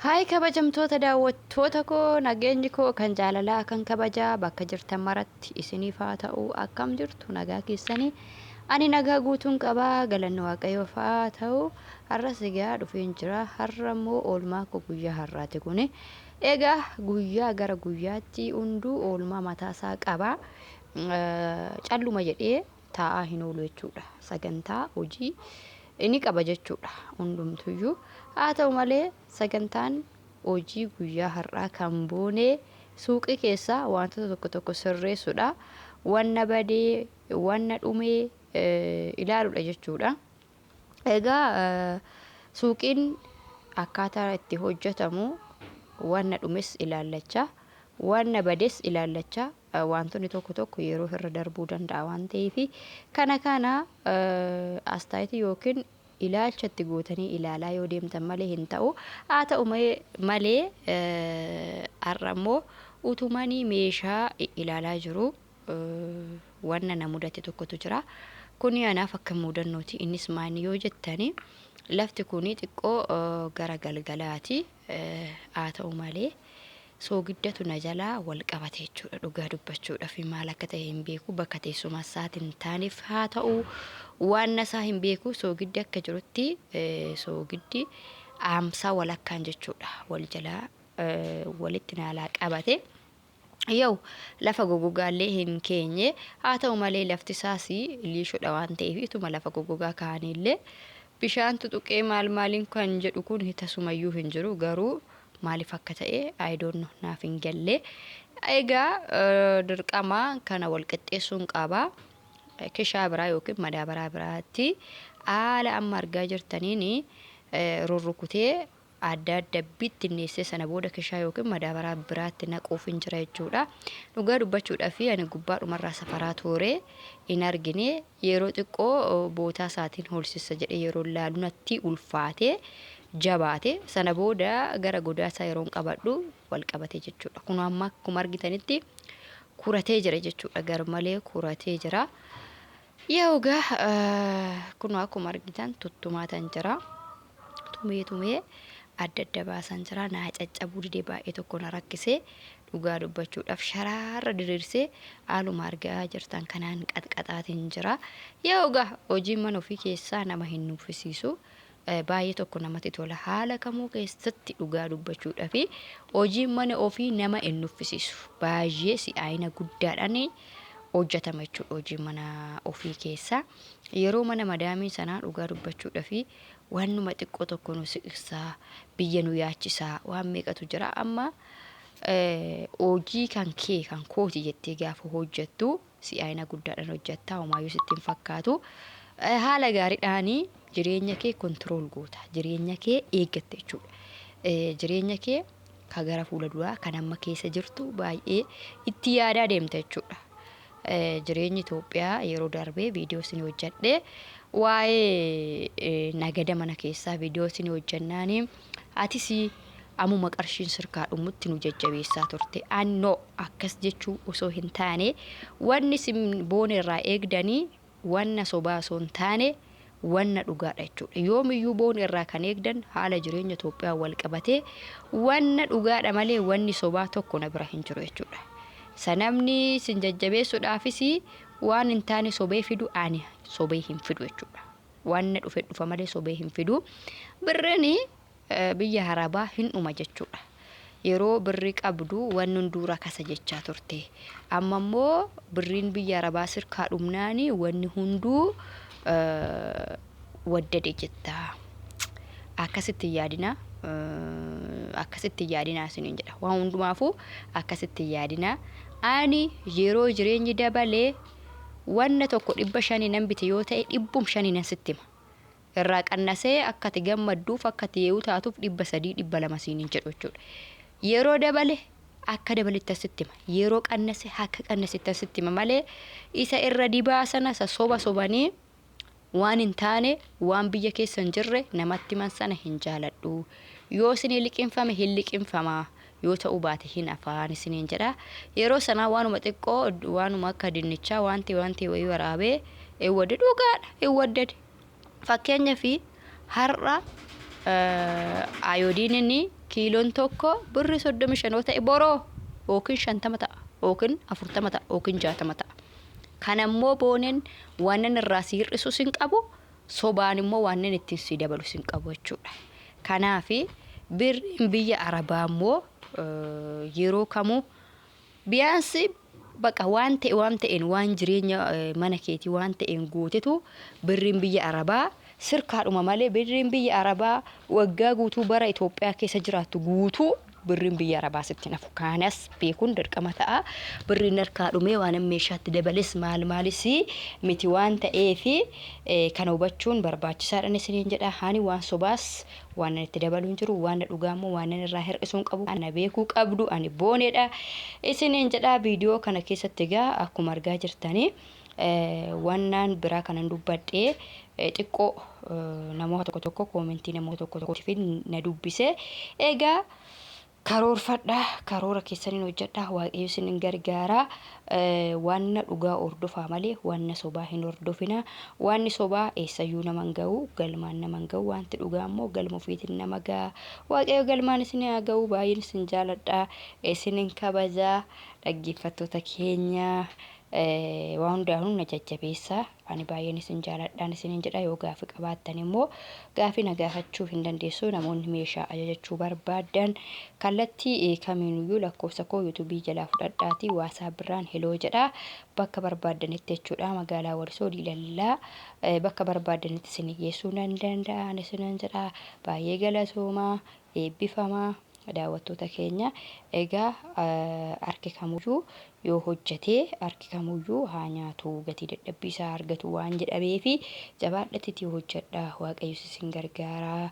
Hai kabajamtoota daawwattoota koo nageenyi koo kan jaalalaa kan kabajaa bakka jirtan maratti isiniif haa ta'u akkam jirtu nagaa keessanii ani nagaa guutuun qabaa galanni waaqayyoof haa ta'u har'as egaa dhufeen jira har'a immoo oolmaa koo guyyaa har'aati kuni egaa guyyaa gara guyyaatti hunduu oolmaa mataasaa qaba calluma jedhee taa'aa hin oolu jechuudha sagantaa hojii ini qaba jechuudha hundumtuyyuu haa ta'u malee sagantaan hojii guyyaa har'aa kan boonee suuqii keessaa wantoota tokko tokko sirreessuudha wanna badee wanna dhumee ilaaluudha jechuudha egaa suuqiin akkaataa itti hojjetamu wanna dhumes ilaallachaa wanna bades ilaallachaa wantoonni tokko tokko yeroo irra darbuu danda'a waan ta'eef kana astaayitii yookiin ilaalchatti gootanii ilaalaa yoo deemtan malee hin ta'u haa ta'u malee har'a immoo utumanii meeshaa ilaalaa jiru wanna na mudate tokkotu jira kuni anaaf akka mudannooti innis maani yoo jettani lafti kuni xiqqoo gara galgalaati haa ta'u malee soogiddatu na jalaa wal qabate jechuudha dhugaa dubbachuudhaaf maal akka ta'e hin beeku bakka teessuma isaatiin taaniif haa ta'u waan isaa hin beeku soogiddi akka jirutti soogiddi aamsaa walakkaan jechuudha wal jalaa walitti naalaa qabate yoo lafa gogogaallee hin keenye haa ta'u malee lafti isaas liishoodha waan ta'eef ituma lafa gogogaa kaanillee bishaan tutuqee maaliin kan jedhu kun tasumaayyuu hin jiru garuu maaliif akka ta'e I don't know naaf hin galle egaa dirqama kana wal qixxeessuun qaba kishaa biraa yookiin madaabaraa biraatti haala amma argaa jirtaniin rurrukutee adda adda bittinneessee sana booda kishaa yookiin madaabaraa biraatti naquuf hin jira jechuudha dhugaa dubbachuudhaaf ani gubbaa dhumarraa safaraa tooree hin argine yeroo xiqqoo bootaa isaatiin holsisa jedhee yeroo laalu natti ulfaate jabaate sana booda gara godaasaa yeroon qabadhu wal qabate jechuudha kun amma akkuma argitanitti kuratee jira jechuudha garmalee kuratee jira yoogaa kun akkuma argitan tuttumaatan jira tumee adda baasan jira naa caccabuu didee baay'ee tokko na rakkisee dhugaa dubbachuudhaaf sharaarra diriirsee haaluma argaa jirtan kanaan qaxqaxaatiin jira yoogaa hojii mana ofii keessaa nama hin nuffisiisu baay'ee tokko namatti tola haala kamuu keessatti dhugaa dubbachuudhaaf hojii mana ofii nama hin nuffisiisu baay'ee si'aayina guddaadhaan hojjetama jechuudha hojii mana ofii keessaa yeroo mana madaamii sanaa dhugaa dubbachuudhaaf wannuma xiqqoo tokko nu siqsaa biyya nu yaachisaa waan meeqatu jira amma hojii kan kee kan kooti jettee gaafa hojjettu si'aayina guddaadhaan hojjettaa homaayyuu sittiin fakkaatu haala gaariidhaan jireenya kee kontrool goota jireenya kee eeggatte jechuudha jireenya kee ka gara fuula duraa kan amma keessa jirtu baay'ee itti yaadaa deemta jechuudha jireenyi Itoophiyaa yeroo darbee viidiyoo isin hojjedhe waa'ee nagada mana keessaa viidiyoo isin hojjennaani atis amuma qarshiin sirkaa dhumutti nu jajjabeessaa turte annoo akkas jechuu osoo hin taane wanni isin boona irraa eegdanii wanna sobaa osoo hin taane wanna dhugaadha jechuudha yoomiyyuu boona irraa kan eegdan haala jireenya Itoophiyaa wal qabatee wanna dhugaadha malee wanni sobaa tokko na bira hin jiru jechuudha sanamni sin jajjabeessuudhaafis waan hin taane sobee fidu ani sobee hin fidu jechuudha wanna dhufa malee sobee hin fidu birrani biyya harabaa hin dhuma jechuudha yeroo birri qabdu wanni hunduura kasa jechaa turte amma immoo birriin biyya harabaa sirkaa dhumnaani wanni hunduu waddade jetta akkasitti yaadina isiniin jedha waan hundumaafuu akkasitti yaadina ani yeroo jireenyi dabalee wanna tokko 500 nan bite yoo ta'e 500 nan sittima irraa qannasee akkati gammadduuf akkati yeewu taatuuf 300 200 isiniin jedhu jechuudha yeroo dabale akka dabalitti sittima yeroo qannase akka qannasitti sittima malee isa irra dibaa sana soba sobanii waan hin taane waan biyya keessa hin jirre namatti man sana hin jaaladhu yoo isin liqinfame hin liqinfama yoo ta'u baate hin afaan isiniin jedha yeroo sana waanuma xiqqoo waanuma akka dinnichaa wanti wayii waraabee eewwade dhugaadha eewwadde fakkeenya fi har'a ayodiinni kiiloon tokko birri 35 ta'e boroo yookiin 50 ta'a yookiin 40 ta'a yookiin 60 ta'a. Kanammoo booneen waan irraa si hir'isu sin qabu sobaan immoo waan ittiin si dabalu sin qabu jechuudha. Kanaafi birri biyya Arabaa immoo yeroo kamuu biyaansi baqa waan ta'een waan jireenya mana keetii waan ta'een guutitu birriin biyya Arabaa sirkaadhuma malee birriin biyya Arabaa waggaa guutuu bara Itoophiyaa keessa jiraattu guutuu birriin biyya Arabaa sitti nafu. Kaanas beekuun dirqama ta'a. Birriin harkaadhumee waan meeshaatti dabales maalis miti waan ta'eefi kana hubachuun barbaachisaadha isiniin jedha. Hani waan sobaas waan itti dabaluun jiru waan dhugaamu waan irraa hir'isuun qabu ana beekuu qabdu ani booneedha isiniin jedha. Viidiyoo kana keessatti egaa akkuma argaa jirtanii wannaan biraa kanan dubbadhee xiqqoo namoota tokko koomentii namoota tokko na dubbise egaa karoora keessaniin hojjedha waaqayyo isin gargaara. Waan dhugaa hordofaa malee waan sobaa hin hordofina. Waan sobaa eessayyuu naman ga'u galmaan naman ga'u wanti dhugaa immoo galma ofiitiin nama ga'a. Waaqayyo galmaan isin haa ga'u. Baay'een isin jaaladha isinin kabajaa dhaggeeffattoota keenya. Waan hundaanuu na jajjabeessa ani baay'een isin jaaladhaan isinin jedha. Yoo gaafii qabaattan immoo gaafii na gaafachuu hin dandeessu. Namoonni meeshaa ajajachuu barbaadan kallattii kamiinuyyuu lakkoofsa koo yuutuubii jalaa fudhadhaatii WhatsApp birraan heloo jedha. Bakka barbaadanitti jechuudha magaalaa Warsoo Diilallaa bakka barbaadanitti isin geessuu nan danda'a isinin jedha. Baay'ee galatoomaa eebbifamaa daawwattoota keenya. Egaa harki kamuyyuu yoo hojjetee harki kamuyyuu haa nyaatu gatii dadhabbii isaa argatu waan jedhameefi jabaadhatti hojjedha. Waaqayyo isin gargaara.